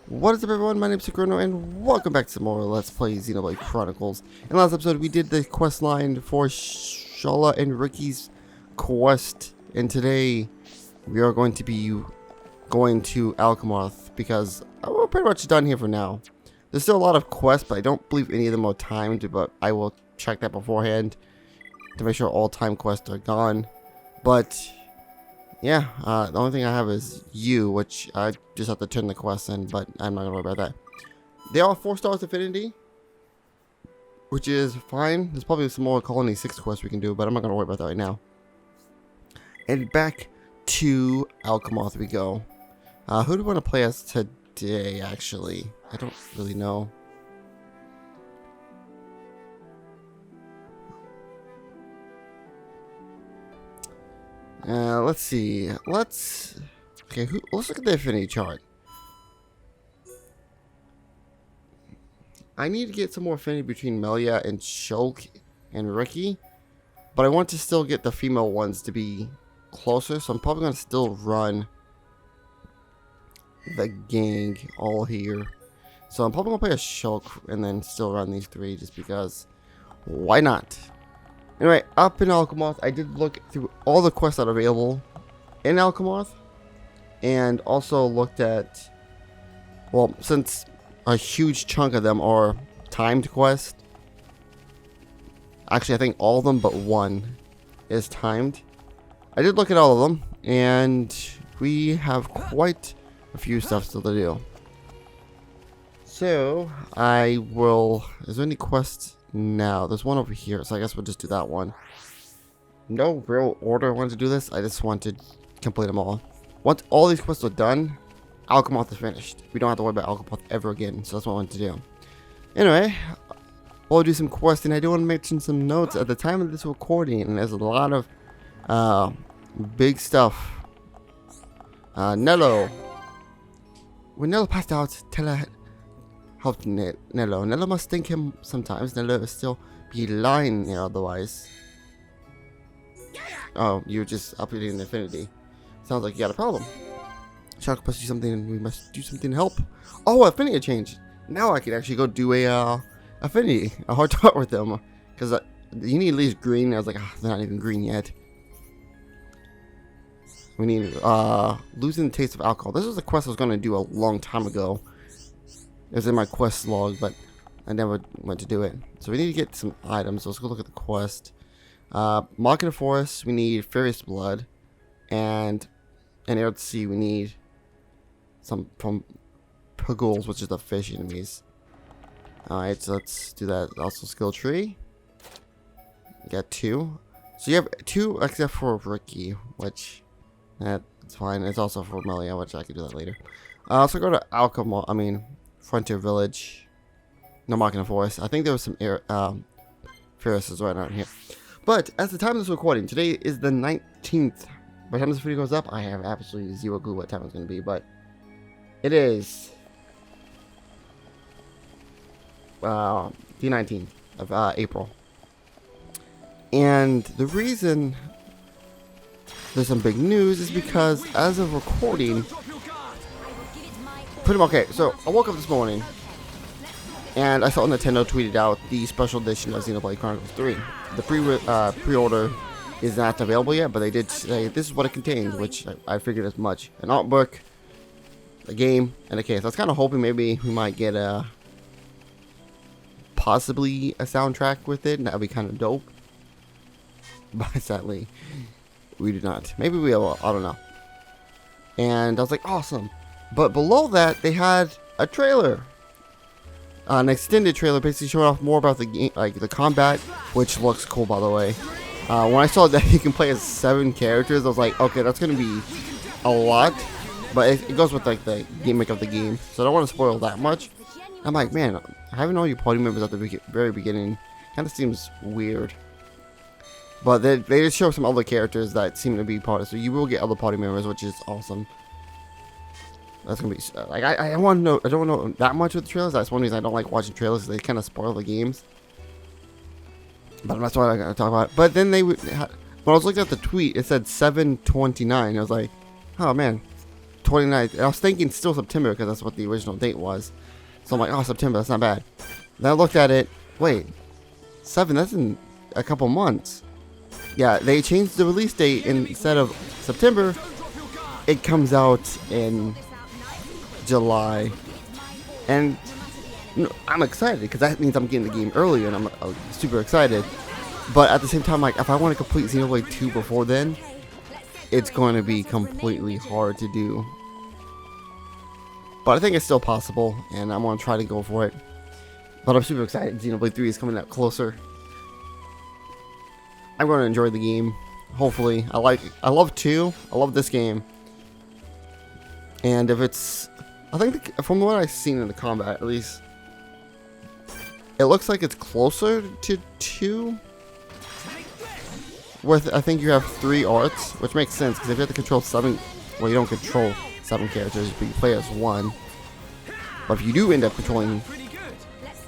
What is up, everyone? My name is Xenoblade, and welcome back to some more Let's Play Xenoblade Chronicles. In the last episode, we did the quest line for Shala and Ricky's quest, and today we are going to be going to Alcamoth because we're pretty much done here for now. There's still a lot of quests, but I don't believe any of them are timed, but I will check that beforehand to make sure all time quests are gone. But yeah, the only thing I have is you, which I just have to turn the quest in, but I'm not gonna worry about that. They are 4 stars affinity, which is fine. There's probably some more Colony 6 quests we can do, but I'm not gonna worry about that right now. And back to Alcamoth we go. Who do we want to play as today, actually? I don't really know. Let's see. Let's look at the affinity chart. I need to get some more affinity between Melia and Shulk and Ricky, but I want to still get the female ones to be closer, so I'm probably going to still run the gang all here. So I'm probably going to play a Shulk and then still run these 3 just because why not? Anyway, up in Alcamoth, I did look through all the quests that are available in Alcamoth, and also looked at, well, since a huge chunk of them are timed quests, actually I think all of them but one is timed. I did look at all of them, and we have quite a few stuff still to do. So, is there any quests? Now, there's one over here, so I guess we'll just do that one. No real order I wanted to do this, I just want to complete them all. Once all these quests are done, Alcamoth is finished. We don't have to worry about Alcamoth ever again, so that's what I wanted to do. Anyway, we'll do some questing. I do want to mention some notes at the time of this recording, and there's a lot of big stuff. Nello. When Nello passed out, Tella helped Nello. Nello must think him sometimes. Nello will still be lying there otherwise. Oh, you're just updating the affinity. Sounds like you got a problem. Shark must do something, and we must do something to help. Oh, affinity changed. Now I can actually go do a affinity, a heart to heart with them. Because you need at least green. I was like, they're not even green yet. We need losing the taste of alcohol. This was a quest I was going to do a long time ago. It was in my quest log, but I never went to do it. So we need to get some items. So let's go look at the quest. Mark in the Forest, we need Furious Blood. And in Air at Sea, we need some from Puggles, which is the fish enemies. Alright, so let's do that. Also, Skill Tree. You got 2. So you have 2 except for Ricky, which that's fine. It's also for Melia, which I can do that later. So go to Alcamoth, Frontier Village. No, Mark in the Forest. I think there was some Ferrises right around here. But at the time of this recording, today is the 19th. By the time this video goes up, I have absolutely zero clue what time it's going to be, but it is the 19th of April. And the reason there's some big news is because as of recording, okay, so I woke up this morning and I saw Nintendo tweeted out the special edition of Xenoblade Chronicles 3. The pre-order is not available yet, but they did say this is what it contains, which I figured as much. An art book, a game, and a case. I was kind of hoping maybe we might get possibly a soundtrack with it, and that would be kind of dope. But sadly, we do not. Maybe we will, I don't know. And I was like, awesome. But below that, they had a trailer. An extended trailer basically showing off more about the game, like the combat, which looks cool, by the way. When I saw that you can play as 7 characters, I was like, okay, that's going to be a lot. But it goes with like the gimmick of the game, so I don't want to spoil that much. I'm like, man, having all your party members at the very beginning kind of seems weird. But they just show some other characters that seem to be part of it, so you will get other party members, which is awesome. That's gonna be like I want to know. I don't know that much with the trailers. That's one reason I don't like watching trailers. They kind of spoil the games. But that's what I'm gonna talk about. But then when I was looking at the tweet, it said 7/29. I was like, oh man, 29th. And I was thinking still September because that's what the original date was. So I'm like, oh, September, that's not bad. Then I looked at it. Wait, 7, that's in a couple months. Yeah, they changed the release date. Instead of September, it comes out in July. And I'm excited because that means I'm getting the game earlier, and I'm super excited. But at the same time, like, if I want to complete Xenoblade 2 before then, it's going to be completely hard to do. But I think it's still possible, and I'm going to try to go for it. But I'm super excited. Xenoblade 3 is coming out closer. I'm going to enjoy the game. Hopefully. I love 2. I love this game. And if it's... I think from what I've seen in the combat, at least, it looks like it's closer to 2. With, I think you have 3 arts, which makes sense, because if you have to control 7... Well, you don't control 7 characters, but you play as 1. But if you do end up controlling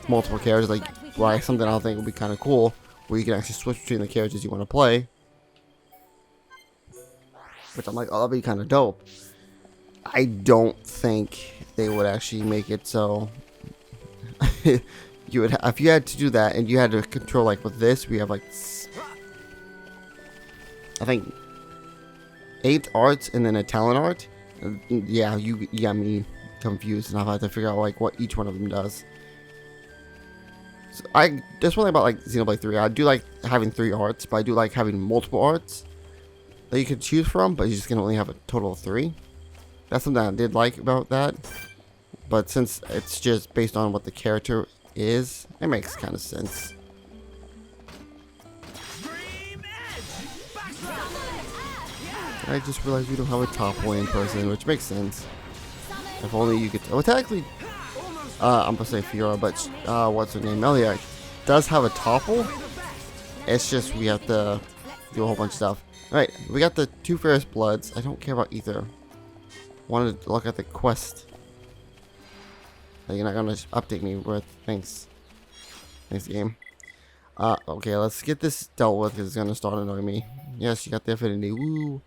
multiple characters, like something I think would be kind of cool, where you can actually switch between the characters you want to play. Which I'm like, oh, that'd be kind of dope. I don't think they would actually make it so you would if you had to do that and you had to control, like with this, we have like I think 8 arts and then a talent art. Yeah, you got me confused, and I've had to figure out like what each one of them does. So that's one thing about like Xenoblade 3. I do like having 3 arts, but I do like having multiple arts that you could choose from, but you just can only have a total of 3. That's something I did like about that. But since it's just based on what the character is, it makes kind of sense. I just realized we don't have a top lane person, which makes sense. If only you could... Well, technically, I'm gonna say Fiora, but what's her name? Melia does have a topple. It's just we have to do a whole bunch of stuff. Alright, we got the 2 Fairest Bloods. I don't care about either. Wanted to look at the quest. You're not gonna update me with thanks game. Okay, let's get this dealt with because it's gonna start annoying me. Yes, you got the affinity. Woo.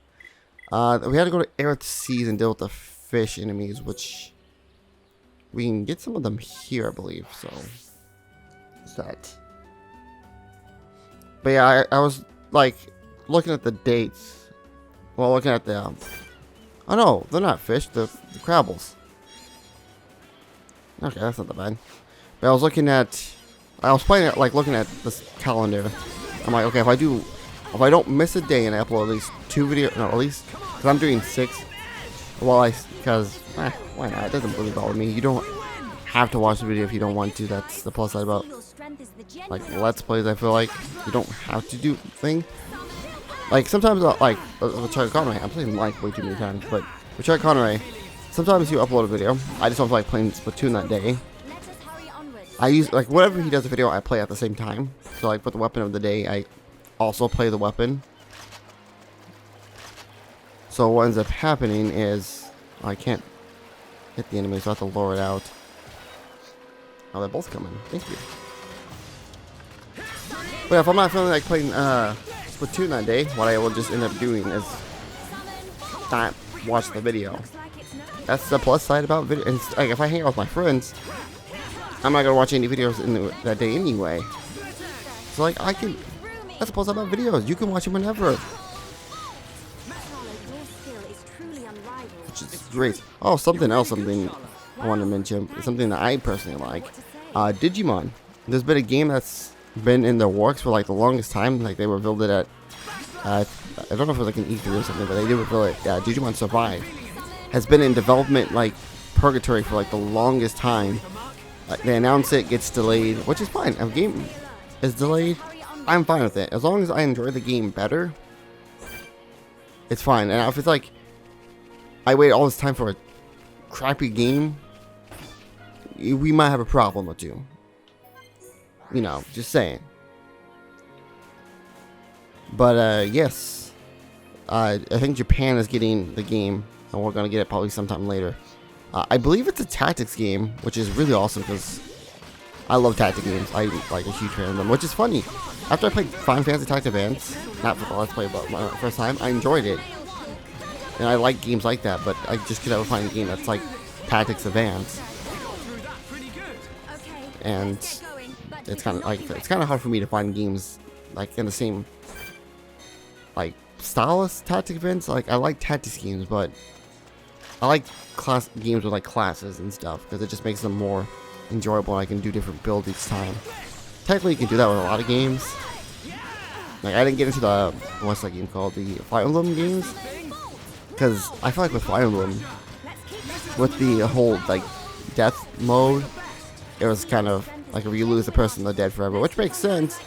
We had to go to Aerith Seas and deal with the fish enemies, which we can get some of them here, I believe. So what's that? But yeah, I was like looking at the dates. Well, looking at the oh no, they're not fish, the crabbles. Okay, that's not that bad. But I was looking at, like looking at this calendar. I'm like, okay, if I don't miss a day and I upload at least 2 videos, no, at least, because I'm doing 6. Well, because why not? It doesn't really bother me. You don't have to watch the video if you don't want to. That's the plus side about like Let's Plays. I feel like you don't have to do thing. Like sometimes, like with Charlie Conway, I'm saying like way too many times, but with Charlie Conway, sometimes you upload a video. I just don't feel like playing Splatoon that day. I use like whatever he does a video, I play at the same time. So like with the weapon of the day, I also play the weapon. So what ends up happening is I can't hit the enemy, so I have to lower it out. Oh, they're both coming. Thank you. But if I'm not feeling like playing Splatoon that day, what I will just end up doing is not watch the video. That's the plus side about video. And like, if I hang out with my friends, I'm not gonna watch any videos that day anyway. So like that's the plus side about videos. You can watch them whenever, which is great. Oh, something else I want to mention. Something that I personally like. Digimon. There's been a game that's been in the works for like the longest time. Like they revealed it at I don't know if it was like an E3 or something, but they did reveal it. Digimon Survive has been in development like purgatory for like the longest time. They announce it, gets delayed, which is fine. If a game is delayed, I'm fine with it. As long as I enjoy the game better, it's fine. And if it's like I wait all this time for a crappy game, we might have a problem or two. You know, just saying. But yes, I think Japan is getting the game, and we're gonna get it probably sometime later. I believe it's a tactics game, which is really awesome because I love tactic games. I like a huge fan of them, which is funny. After I played Final Fantasy Tactics Advance, not for the Let's Play, but my first time, I enjoyed it. And I like games like that, but I just could never find a game that's like Tactics Advance. And it's kind of like hard for me to find games like in the same like style as Tactics Advance. Like I like tactics games, but I like games with like classes and stuff because it just makes them more enjoyable. And I can do different builds each time. Technically, you can do that with a lot of games. Like I didn't get into the what's that game called, the Fire Emblem games, because I feel like with Fire Emblem, with the whole like death mode, it was kind of like if you lose a person, they're dead forever, which makes sense.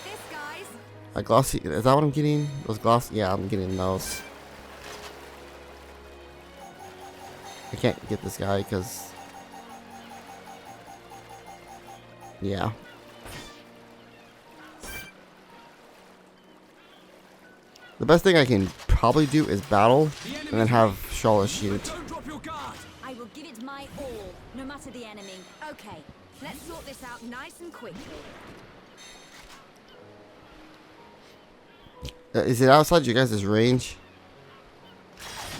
Like glossy, is that what I'm getting? Those gloss, yeah, I'm getting those. I can't get this guy because, yeah. The best thing I can probably do is battle and then have Shala shoot. I will give it my all, no matter the enemy. Okay, let's sort this out nice and quickly. Is it outside you guys' range?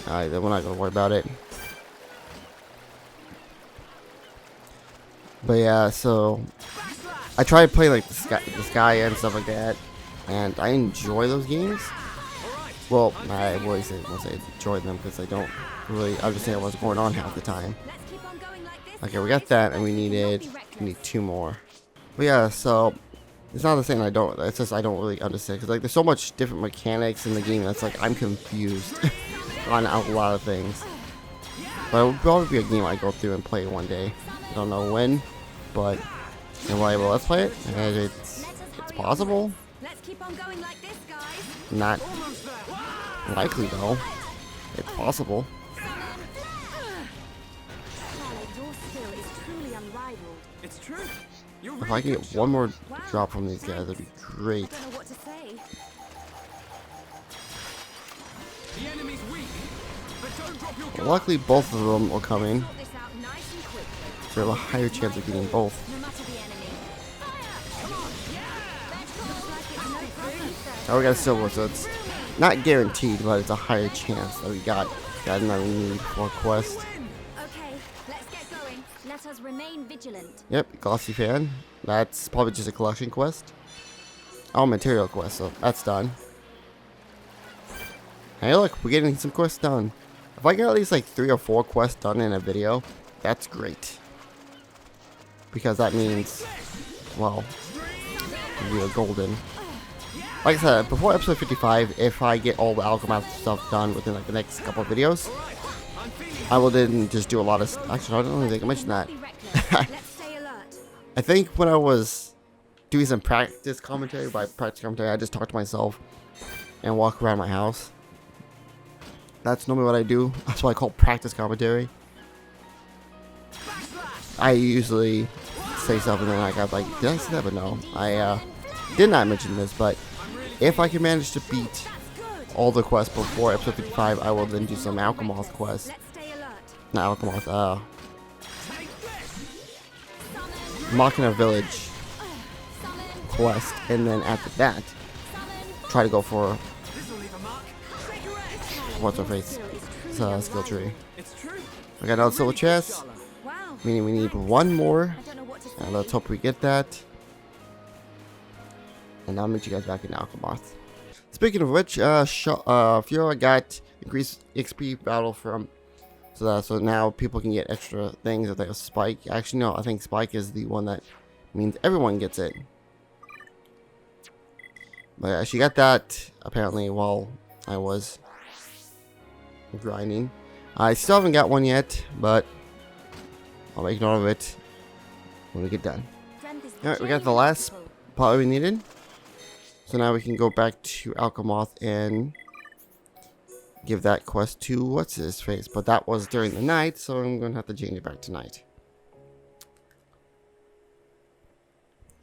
Alright, then we're not gonna worry about it. But yeah, so I try to play like the sky and stuff like that, and I enjoy those games. Well, I won't say enjoy them because I don't really understand what's going on half the time. Okay, we got that, and we need 2 more. But yeah, so it's not the same. It's just I don't really understand because like there's so much different mechanics in the game that's like I'm confused on a lot of things. But it will probably be a game I go through and play one day. I don't know when, but anyway, well, let's play it. And it's possible. Not likely though. It's possible. If I can get one more drop from these guys, that'd be great. Well, luckily, both of them will come in. So we have a higher chance of getting both. Oh, we got a silver, so it's not guaranteed, but it's a higher chance that we got another need for a quest. Let us remain vigilant. Yep, Glossy Fan. That's probably just a collection quest. Oh, material quest, so that's done. Hey, look, we're getting some quests done. If I get at least like 3 or 4 quests done in a video, that's great. Because that means, well, we are golden. Like I said, before episode 55, if I get all the Alcamoth stuff done within like the next couple of videos, I will then just do a lot of... Actually, I don't think I mentioned that. I think when I was doing some practice commentary, by practice commentary, I just talk to myself and walk around my house. That's normally what I do. That's what I call practice commentary. I usually say stuff and then I got like, did I say that? But no, I did not mention this, but if I can manage to beat all the quests before episode 55, I will then do some Alcamoth quests. Not Alcamoth, Machina Village quest, and then after that, try to go for what's her face? Skill tree. We got another silver chest, meaning we need 1 more, and let's hope we get that. And I'll meet you guys back in Alcamoth. Speaking of which, Fiora got increased XP battle from. So now people can get extra things if they have Spike. Actually, no, I think Spike is the one that means everyone gets it. But yeah, she got that apparently while I was grinding. I still haven't got one yet, but I'll make note of it when we get done. Alright, we got the last part we needed. So now we can go back to Alcamoth and give that quest to what's his face, but that was during the night, so I'm gonna have to change it back tonight.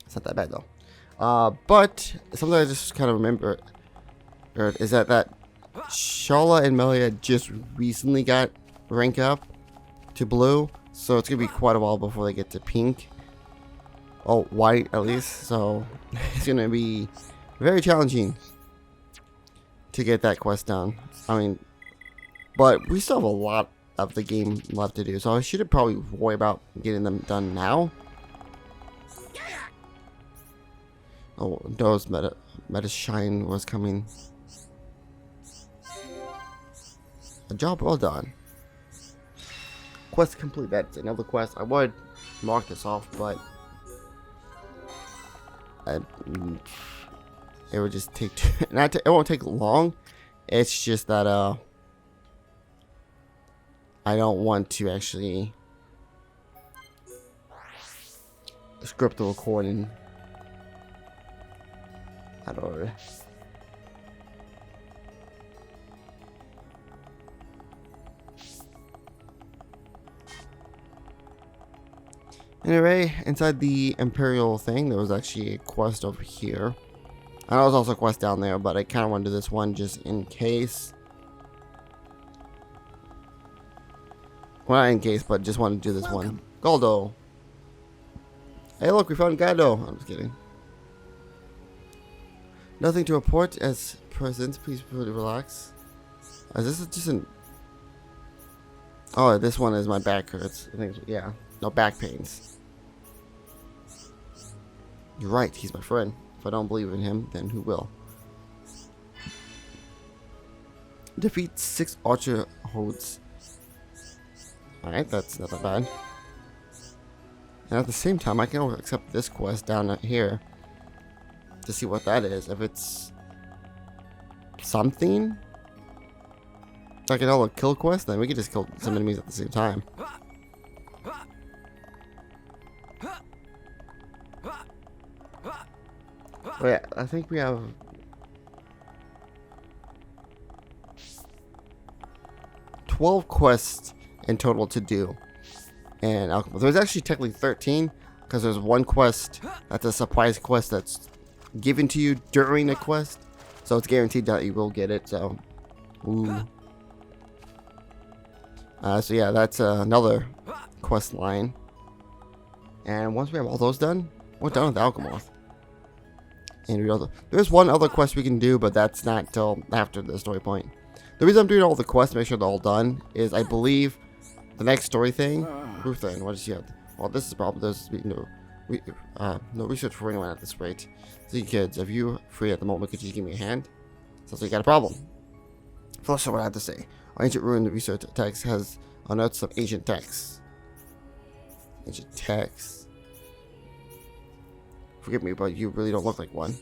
It's not that bad though. But something I just kind of remember is that Shala and Melia just recently got rank up to blue, so it's gonna be quite a while before they get to pink. Oh, white at least. So it's gonna be very challenging to get that quest done. I mean, But we still have a lot of the game left to do, so I should probably worry about getting them done now. Oh, those meta shine was coming. A job well done. Quest complete. That's another quest. I would mark this off, but it would just take it won't take long. It's just that I don't want to actually script the recording. I don't know. Anyway, inside the Imperial thing, there was actually a quest over here. And there was also a quest down there, but I kind of want to do this one just in case. Well, not in case, but just want to do this one. Goldo. Hey, look, we found Gado. I'm just kidding. Nothing to report as present. Please relax. This is just an... Oh, this one is my back hurts. I think, yeah. No back pains. You're right, he's my friend. If I don't believe in him, then who will? Defeat 6 archer hordes. Alright, that's not that bad. And at the same time, I can accept this quest down here to see what that is. If it's something like another kill quest, then we can just kill some enemies at the same time. Oh yeah, I think we have 12 quests in total to do. And Alcamoth. There's actually technically 13, because there's one quest that's a surprise quest that's given to you during the quest, so it's guaranteed that you will get it. So, ooh. So yeah, that's another quest line. And once we have all those done, we're done with Alcamoth. And there's one other quest we can do, but that's not till after the story point. The reason I'm doing all the quests to make sure they're all done is I believe the next story thing. Ruthin, what is yet? Well, this is a problem. There's no research for anyone at this rate. So you kids, if you're free at the moment, could you give me a hand? Sounds like you got a problem. First, what I have to say. Our ancient ruin research text has unearthed some ancient texts. Ancient texts. Forgive me, but you really don't look like one.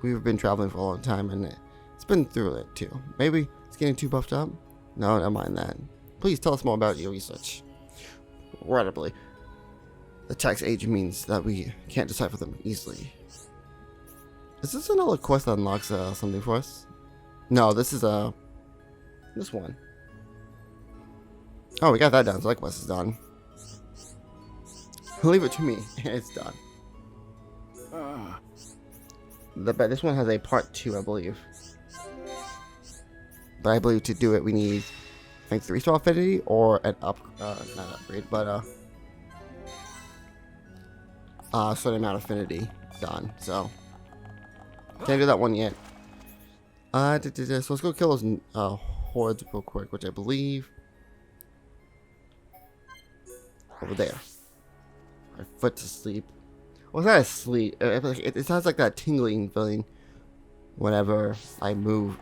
We've been traveling for a long time, and it's been through it too. Maybe it's getting too buffed up? No, never mind that. Please tell us more about your research. Regrettably, the tax age means that we can't decipher them easily. Is this another quest that unlocks something for us? No, this is this one. Oh, we got that done, so that quest is done. Leave it to me. It's done. But this one has a part 2, I believe. But I believe to do it, we need, I think, 3-star affinity or an not upgrade, but a certain amount of affinity done. So can't do that one yet. So let's go kill those hordes real quick, which I believe over there. My foot's asleep. Well, it's not asleep. It sounds like that tingling feeling whenever I move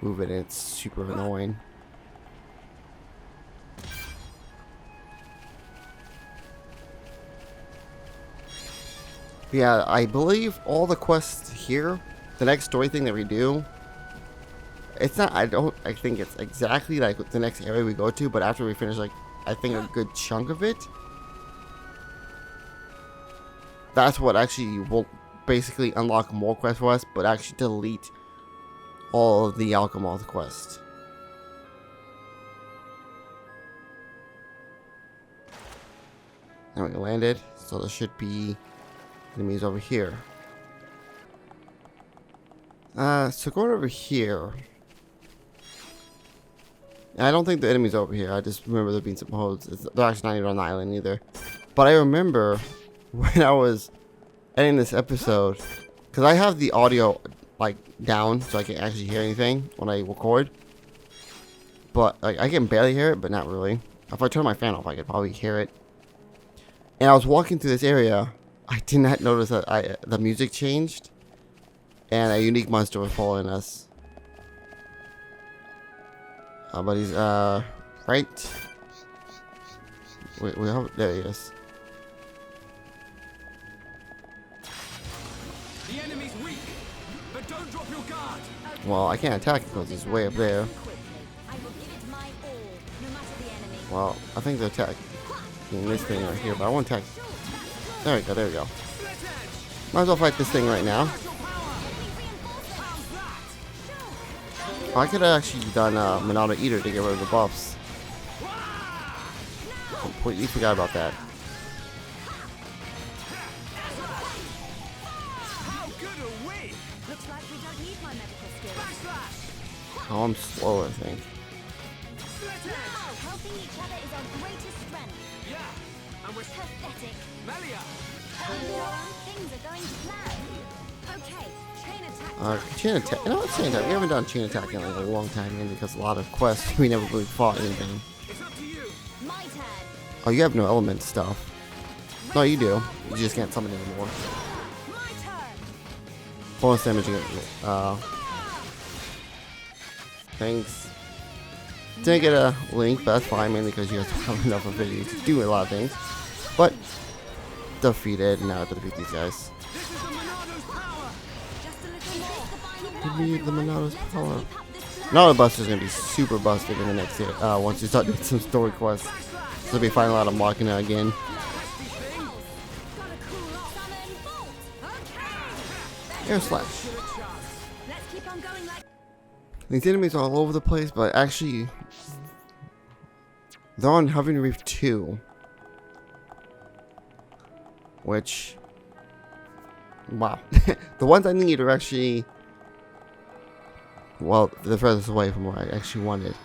it, and it's super annoying. Yeah, I believe all the quests here, the next story thing that we do, it's not, I think it's exactly like the next area we go to, but after we finish, like, I think a good chunk of it, that's what actually will basically unlock more quests for us, but actually delete all of the Alcamoth quests. And we landed, so there should be enemies over here. So going over here, I don't think the enemy's over here. I just remember there being some holes. They're actually not even on the island either. But I remember when I was editing this episode, because I have the audio like down so I can actually hear anything when I record. but like I can barely hear it, but not really. If I turn my fan off, I could probably hear it. And I was walking through this area. I did not notice that the music changed, and a unique monster was following us. But he's right. Wait, there he is. The enemy's weak, but don't drop your guard. Well, I can't attack because he's way up there. I will give it my all, no matter the enemy. Well, I think they're attacking this thing right here, but I won't attack. There we go, there we go. Might as well fight this thing right now. I could have actually done Monado Eater to get rid of the buffs. Completely forgot about that. Looks like we don't need my medical skills. Oh, I'm slow, I think. Wow, helping each other is our greatest strength. Yeah, and we're Pathetic. Melia. Things are going to plan. Okay, chain attack. Chain attack. You know what, chain attack? We haven't done chain attack in like a long time, mainly because a lot of quests we never really fought anything. It's up to you. My turn. Oh, you have no element stuff. No, you do. You just can't summon anymore. My turn. Bonus damage against thanks. Didn't get a link, but that's fine, mainly because you guys don't have enough ability to do a lot of things. But defeated. Now I have to defeat these guys. This is the Monado's power. Just a little more. Give me the Monado's power. Now the Buster's gonna be super busted in the next hit. Once you start doing some story quests. So we'll be fighting a lot of Machina again. Air slash. Let's keep on going like These enemies are all over the place, but actually they're on Hovering Reef 2. Which, wow. The ones I need are actually, well, the furthest away from where I actually wanted.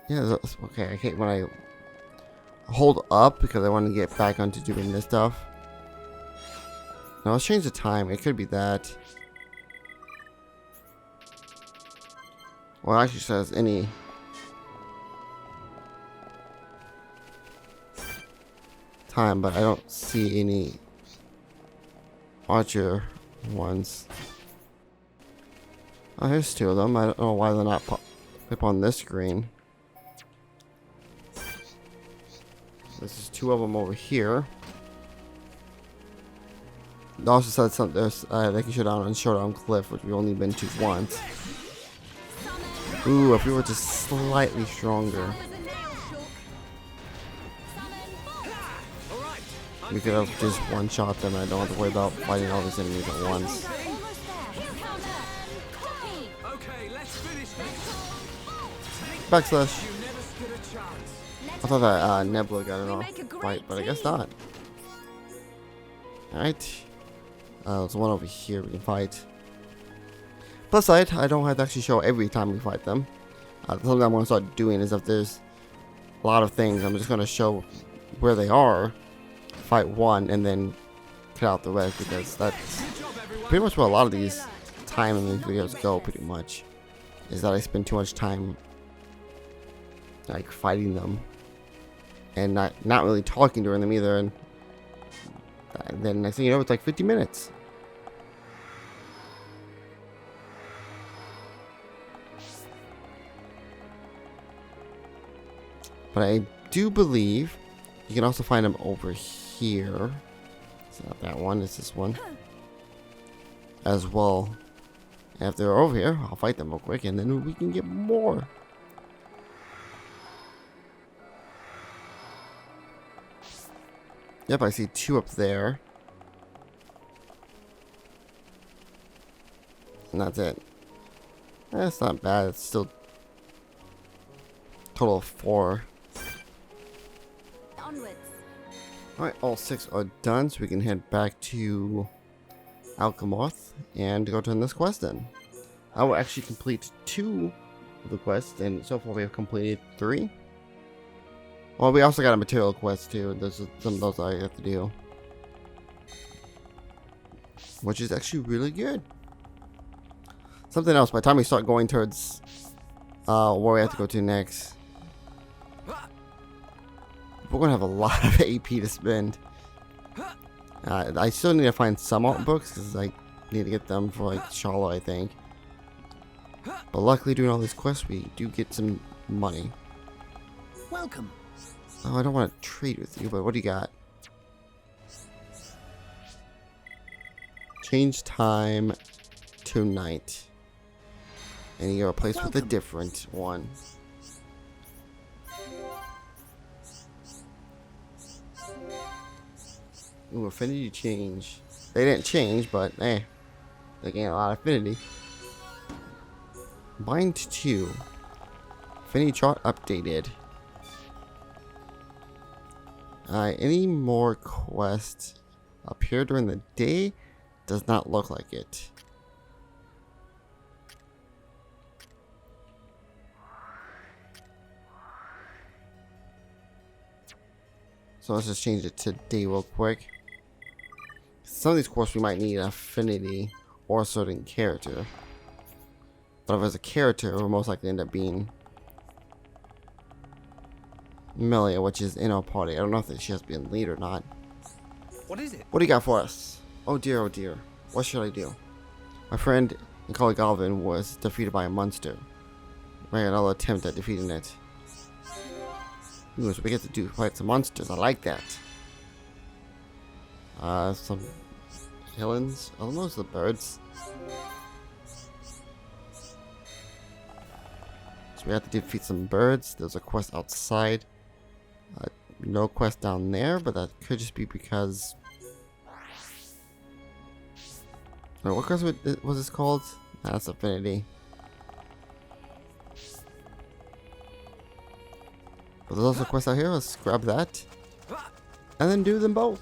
Yeah, okay, I hate when I hold up because I want to get back onto doing this stuff. Now let's change the time. It could be that. Well, it actually says any. Time, but I don't see any archer ones. Oh, here's two of them. I don't know why they're not up on this screen. This is two of them over here. It also said something. There's they can show down on Showdown Cliff, which we've only been to once. Ooh, if we were just slightly stronger, we could have just one-shot them. And I don't have to worry about fighting all these enemies at once. Okay, let's finish this. Backslash. You never stood a chance. I thought that Nebula got it off fight, but I guess not. Alright. There's one over here we can fight. Plus side, I don't have to actually show every time we fight them. Something I'm going to start doing is if there's a lot of things, I'm just going to show where they are, fight one, and then cut out the rest, because that's pretty much where a lot of these time in these videos go, pretty much. Is that I spend too much time like fighting them. And not really talking during them either, and then next thing you know, it's like 50 minutes. But I do believe you can also find them over here. It's not that one, it's this one. As well. And if they're over here, I'll fight them real quick, and then we can get more. Yep, I see two up there. And that's it. That's not bad. It's still total of 4. onwards. Alright, all 6 are done, so we can head back to Alcamoth and go to this quest then. I will actually complete 2 of the quests, and so far we have completed 3. Well, we also got a material quest too. There's some of those I have to do. which is actually really good. Something else, by the time we start going towards where we have to go to next, we're gonna have a lot of AP to spend. I still need to find some art books because I need to get them for like Shala, I think. But luckily, doing all these quests, we do get some money. Welcome. Oh, I don't want to trade with you, but what do you got? Change time to night. And you're replaced with a different one. Ooh, affinity change. They didn't change, but they gain a lot of affinity. Bind to 2. Affinity chart updated. Any more quests appear during the day? Does not look like it. So let's just change it to day real quick. Some of these quests we might need affinity or a certain character. But if it's a character, it will most likely end up being Melia, which is in our party. I don't know if she has to be in lead or not. What is it? What do you got for us? Oh dear, oh dear. What should I do? My friend and colleague Alvin was defeated by a monster. Make another attempt at defeating it. Ooh, so we get to do fight some monsters. I like that. Some villains. Oh, those are the birds. So we have to defeat some birds. There's a quest outside. No quest down there, but that could just be because... Wait, what quest was this called? That's affinity. But there's also a quest out here. Let's grab that. And then do them both.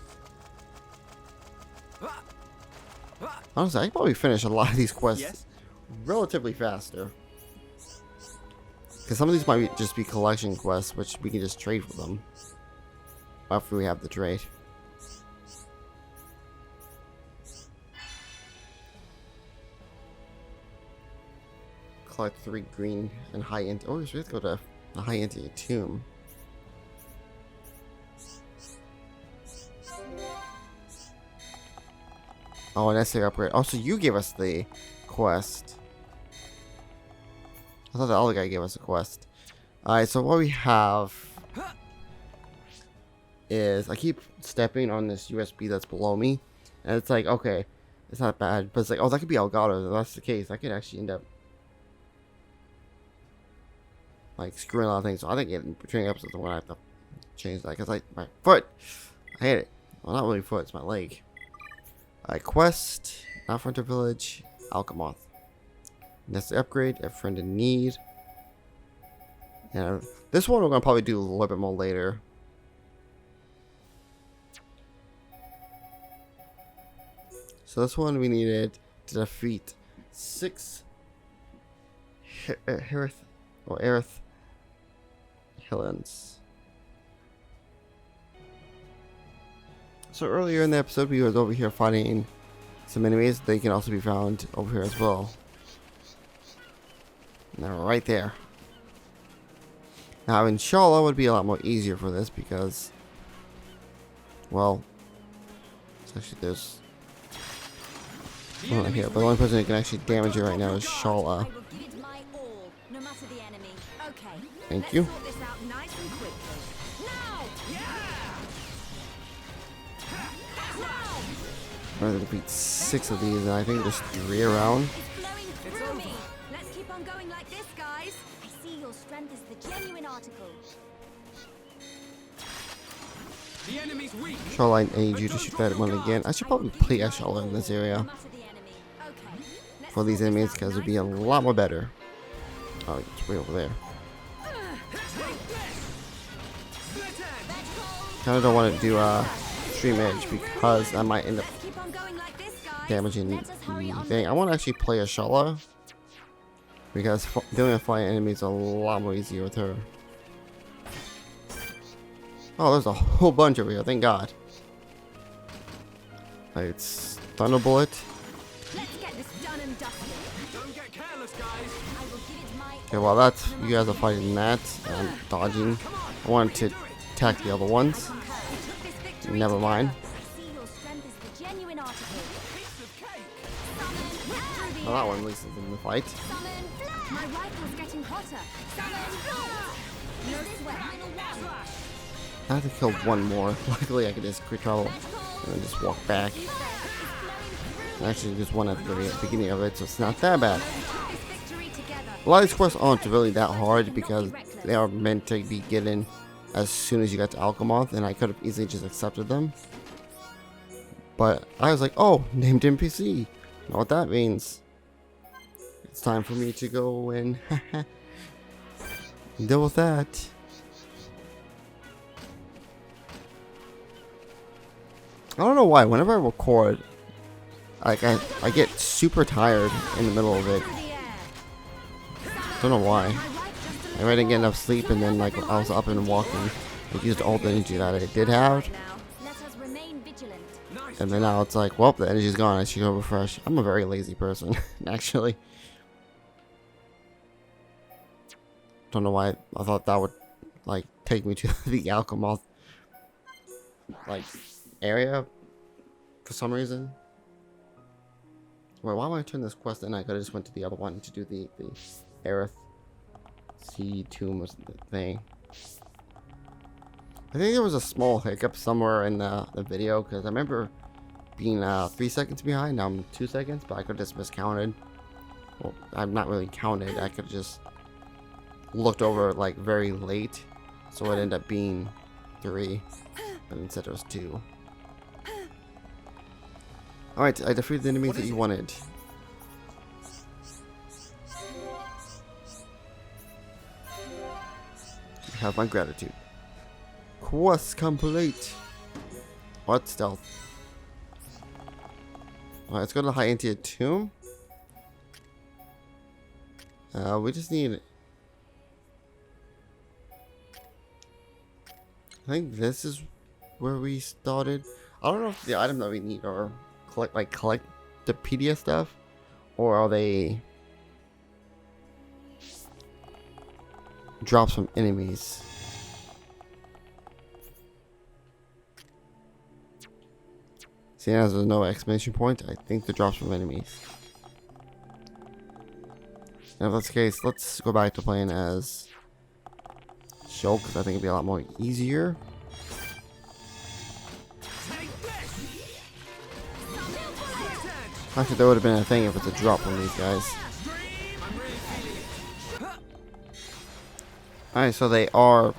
Honestly, I can probably finish a lot of these quests relatively faster. Because some of these might just be collection quests, which we can just trade for them. After we have the trade. Collect 3 green and high int. Oh, we have to go to the high int tomb. Oh, and necessary upgrade. Oh, so you gave us the quest. I thought the other guy gave us a quest. Alright, so what we have is I keep stepping on this USB that's below me, and it's like, okay, it's not bad, but it's like, oh, that could be Elgato. If that's the case, I could actually end up like screwing a lot of things. So I think in between episodes, I'm gonna have to change that because my foot, I hate it. Well, not really foot, it's my leg. Alright, quest, Alfronter Village, Alcamoth. That's the upgrade, a friend in need. Yeah, this one we're gonna probably do a little bit more later. So this one we needed to defeat 6 Aerith Helens. So earlier in the episode we was over here fighting some enemies. They can also be found over here as well. And they're right there. Now inshallah would be a lot more easier for this because, well, it's actually there's one right here, but the only person who can actually damage it right now is Shala. I will give it my all, no matter the enemy. Okay. Thank you. Sort this out nice and quickly. Now! I'm gonna defeat 6 of these, and I think there's 3 around. It's flowing through me. Let's keep on going like this, guys. I see your strength is the genuine article. The enemy's weak. Shala, I need you to shoot that one again. I should probably play as Shala in this No area matter the enemy. Okay. Let's for these sort this enemies out because it'd nice be a and lot more better. Oh, it's way over there. Kind of don't want to do Stream Edge because I might end up Let's keep on going like this, guys. damaging Let us hurry the on. thing. I want to actually play as Shala because dealing with flying enemies is a lot more easier with her. Oh, there's a whole bunch over here. Thank God. It's Thunderbolt. Let's get this done and dusted. Don't get careless, guys. I will give it my Okay, while that's you guys are fighting that, and I'm dodging. I wanted to attack the other ones. concur. We took this victory Never mind. together. I see your strength is the genuine article. Piece of cake. Summon through the Well, that air. one at least is in the fight. Summon my rifle's getting hotter. Summon no sweat. I have to kill one more. Luckily, I could just quick travel and then just walk back. Actually, just one at the very beginning of it, so it's not that bad. This victory together. A lot of these quests aren't really that hard because they are meant to be given as soon as you get to Alcamoth, and I could have easily just accepted them. But I was like, oh, named NPC. Know what that means? It's time for me to go and deal with that. I don't know why. Whenever I record, like I get super tired in the middle of it. Through the air. Don't know why. My wife just I didn't get enough sleep, and then like I was up and walking, it used all the energy that I did have, now. Let us remain vigilant. Nice. and then now it's like, well, the energy's gone. I should go refresh. I'm a very lazy person, actually. Don't know why I thought that would like take me to the Alcamoth like area for some reason. Wait, why am I turning this quest in? I could have just went to the other one to do the Aerith Sea Tomb thing. I think there was a small hiccup somewhere in the video because I remember being 3 seconds behind. Now I'm 2 seconds, but I could have just miscounted. Well, I'm not really counted. I could have just looked over like very late, so it ended up being 3, but instead it was 2. Alright, I defeated the enemies that you wanted. You have my gratitude. Quest complete. What stealth? Alright, let's go to the High Antia Tomb. We just need. I think this is where we started. I don't know if the item that we need are collect the PDF stuff, or are they drops from enemies. Seeing as there's no exclamation point, I think the drops from enemies. And if that's the case, let's go back to playing as Shulk, because I think it'd be a lot more easier. Actually, there would have been a thing if it's a drop from these guys. Alright, so they are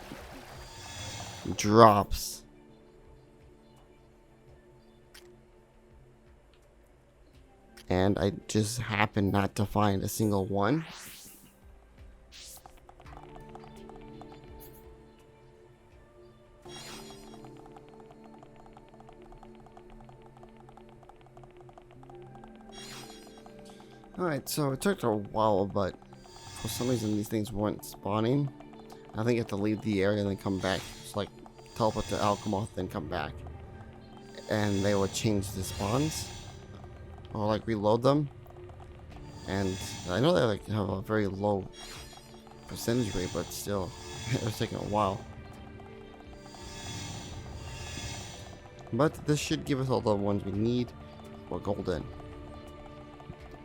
drops. And I just happen not to find a single one. Alright, so it took a while, but for some reason these things weren't spawning. I think you have to leave the area and then come back. It's like teleport to Alcamoth, then come back. And they would change the spawns. Or like reload them. And I know they like have a very low percentage rate, but still, it was taking a while. But this should give us all the ones we need. We're golden.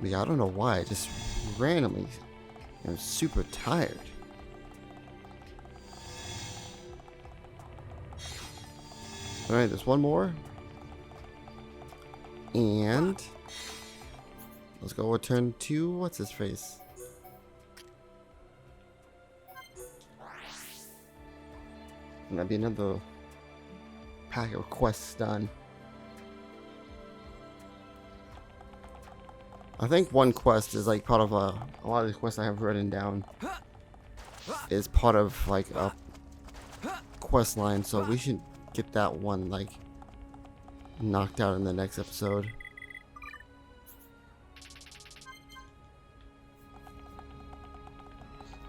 Yeah, I don't know why, I just randomly am super tired. Alright, there's one more. And let's go return to what's his face. And that'd be another pack of quests done. I think one quest is like part of a lot of the quests I have written down is part of like a quest line, so we should get that one like knocked out in the next episode.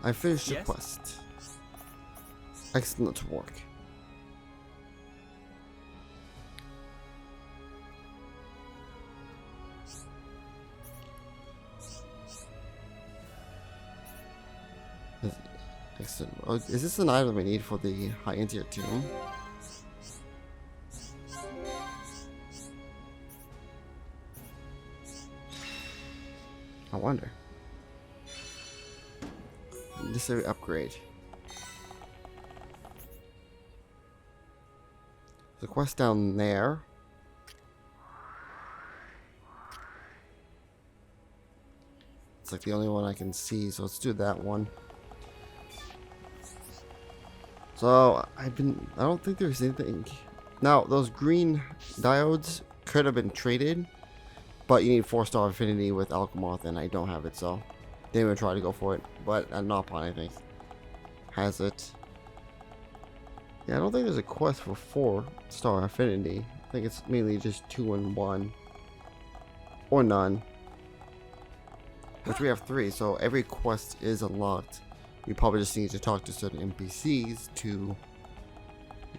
I finished the quest. Excellent work. Is this an item we need for the high tier tomb? I wonder. Necessary upgrade. The quest down there. It's like the only one I can see, so let's do that one. So I don't think there's anything. Now those green diodes could have been traded, but you need 4-star affinity with Alcamoth, and I don't have it, so didn't even try to go for it. But Nopon, I think, has it. Yeah, I don't think there's a quest for 4-star affinity. I think it's mainly just 2 and 1, or none. Which we have 3, so every quest is unlocked. We probably just need to talk to certain NPCs to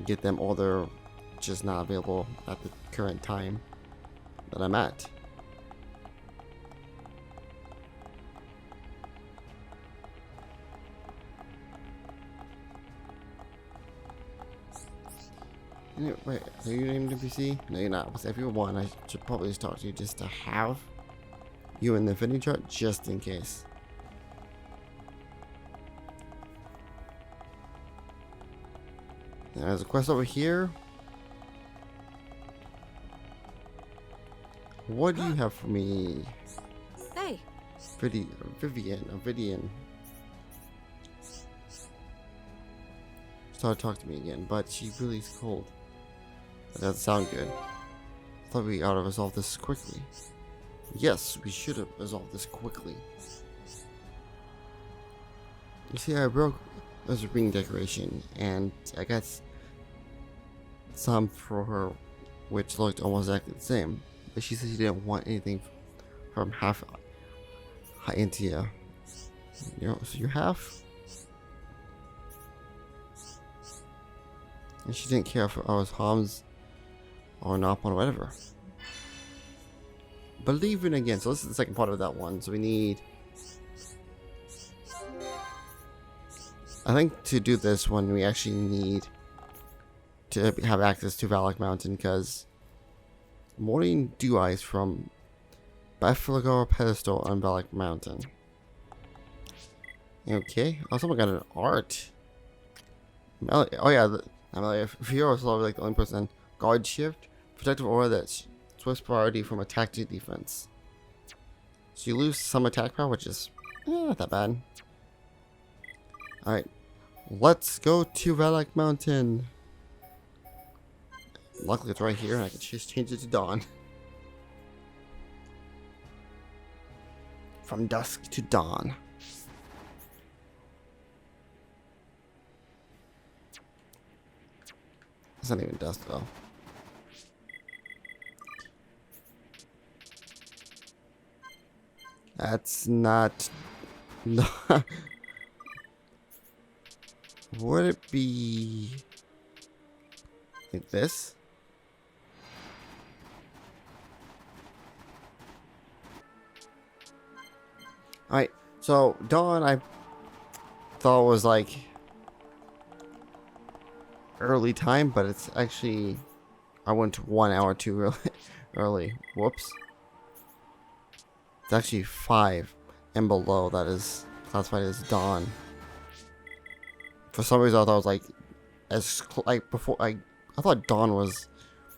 get them, or they're just not available at the current time that I'm at. Wait, are you named NPC? No, you're not. Because if you're one, I should probably just talk to you just to have you in the affinity chart, just in case. There's a quest over here. What do you have for me? Hey. Vivian. Started talking to me again, but she really is cold. That doesn't sound good. I thought we ought to resolve this quickly. Yes, we should have resolved this quickly. You see, I broke this ring decoration, and I got some for her, which looked almost exactly the same. But she said she didn't want anything from half Hyentia. You know, so you're half. And she didn't care if I was Homs or Nopon or whatever. Believing again. So this is the second part of that one. So we need. I think to do this one, we actually need to have access to Valak Mountain, because Morning Dew Eyes from Bethlegar Pedestal on Valak Mountain. Okay. Oh, someone got an art. Oh yeah. Fiora is like the only person. Guard shift, protective aura that switches priority from attack to defense. So you lose some attack power, which is not that bad. Alright, let's go to Valak Mountain. Luckily it's right here and I can just change it to dawn. From dusk to dawn. It's not even dusk though. That's not. No. Would it be like this? Alright, so dawn I thought was like early time, but it's actually I went 1 hour too early. Whoops. It's actually 5 and below that is classified as dawn. For some reason I thought it was like like before I thought dawn was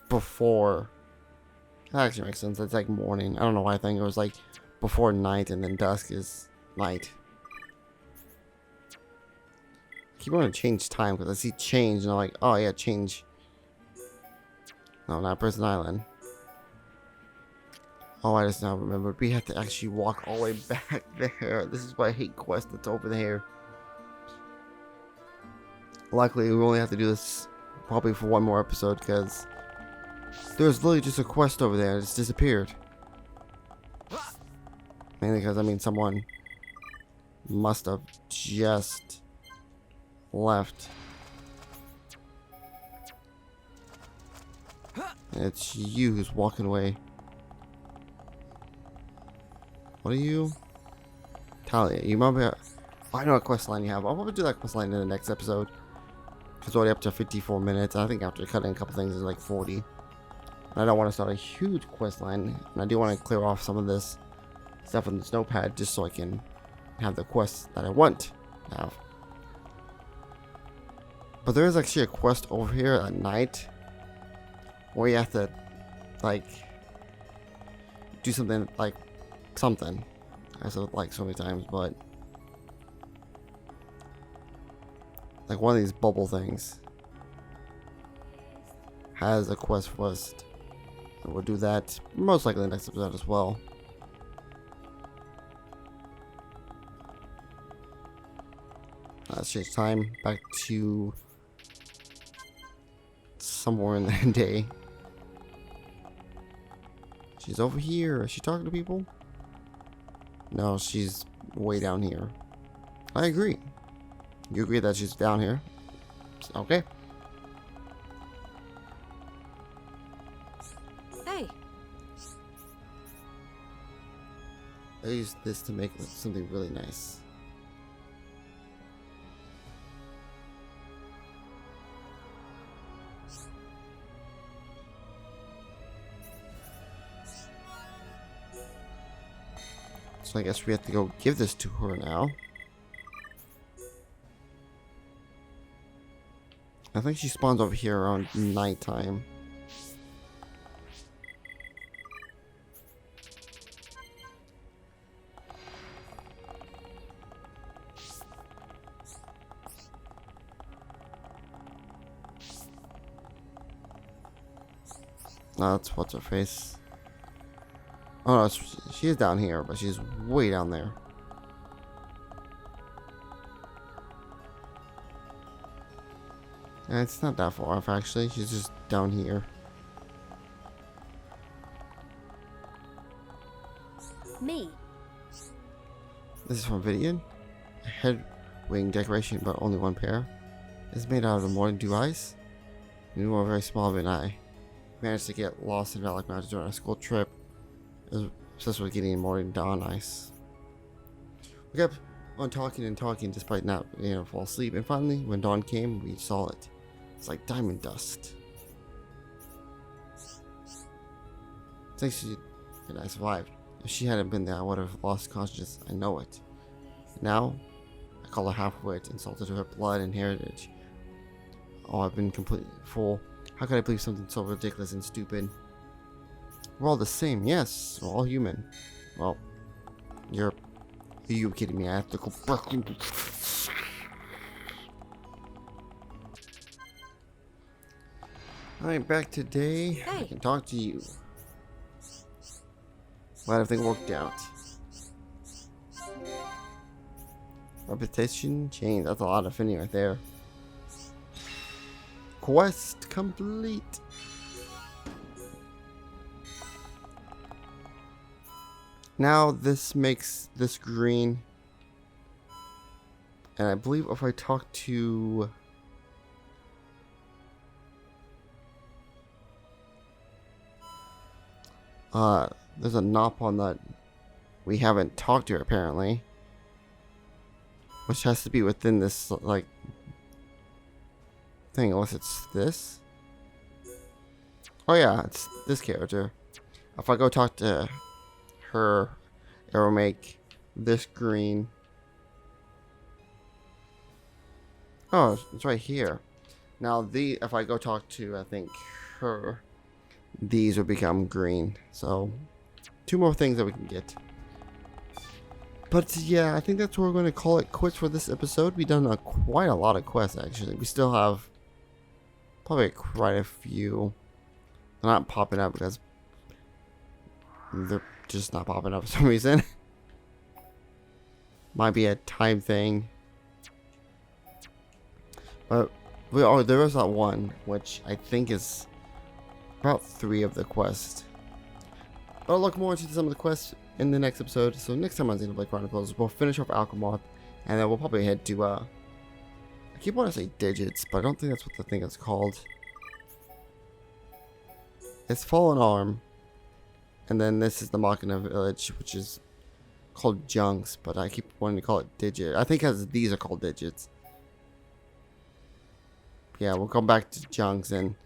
before. That actually makes sense. It's like morning. I don't know why I think it was like before night and then dusk is night. I keep wanting to change time because I see change and I'm like, oh yeah, change. No, not Prison Island. Oh, I just now remembered. We have to actually walk all the way back there. This is why I hate Quest that's over there. Luckily, we only have to do this probably for one more episode because there's literally just a quest over there. It's disappeared. Mainly because, I mean, someone must have just left. And it's you who's walking away. What are you? Talia, you might be I know what quest line you have. I'll probably do that quest line in the next episode. It's already up to 54 minutes. I think after cutting a couple things, it's like 40. And I don't want to start a huge quest line. And I do want to clear off some of this stuff on this notepad just so I can have the quests that I want to have. But there is actually a quest over here at night where you have to, like, do something like something. I said like so many times, but like one of these bubble things has a quest for us. And we'll do that most likely in the next episode as well. Let's change time back to somewhere in the day. She's over here. Is she talking to people? No, she's way down here. I agree. You agree that she's down here? Okay. Hey. I use this to make something really nice. So I guess we have to go give this to her now. I think she spawns over here around nighttime. No, that's what's her face. Oh no, she's down here, but she's way down there. And it's not that far off actually, she's just down here. Me. This is from Vidian. A head wing decoration, but only one pair. It's made out of the morning dew ice. You are very small of an eye. Managed to get lost in Valak Mountains during a school trip. It was obsessed with getting morning dawn ice. We kept on talking and talking despite not being able to fall asleep, and finally, when dawn came, we saw it. It's like diamond dust. Thanks to you that I survived. If she hadn't been there, I would have lost consciousness. I know it. Now, I call her half-wit, insulted her blood and heritage. Oh, I've been completely full. How could I believe something so ridiculous and stupid? We're all the same, yes. We're all human. Well, are you kidding me? I have to go back. Alright, back today. Hey. I can talk to you. Glad everything worked out. Reputation change. That's a lot of affinity right there. Quest complete. Now this makes this green. And I believe if I talk to there's a knop on that we haven't talked to her apparently. Which has to be within this like thing, unless it's this. Oh yeah, it's this character. If I go talk to her, it will make this green. Oh, it's right here. Now if I go talk to, I think, her, these will become green. So 2 more things that we can get. But yeah, I think that's where we're going to call it quits for this episode. We've done quite a lot of quests actually. We still have probably quite a few. They're not popping up because they're just not popping up for some reason. Might be a time thing. But there is that one, which I think is about 3 of the quests. But I'll look more into some of the quests in the next episode. So next time on Xenoblade Chronicles, we'll finish off Alcamoth, and then we'll probably head to, I keep wanting to say Digits, but I don't think that's what the thing is called. It's Fallen Arm, and then this is the Machina Village, which is called junks, but I keep wanting to call it digit. I think as these are called digits. Yeah, we'll come back to junks and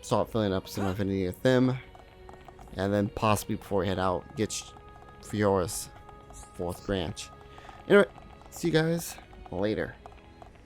start filling up some affinity with them. And then possibly before we head out, get Fiora's 4th branch. Anyway, see you guys later.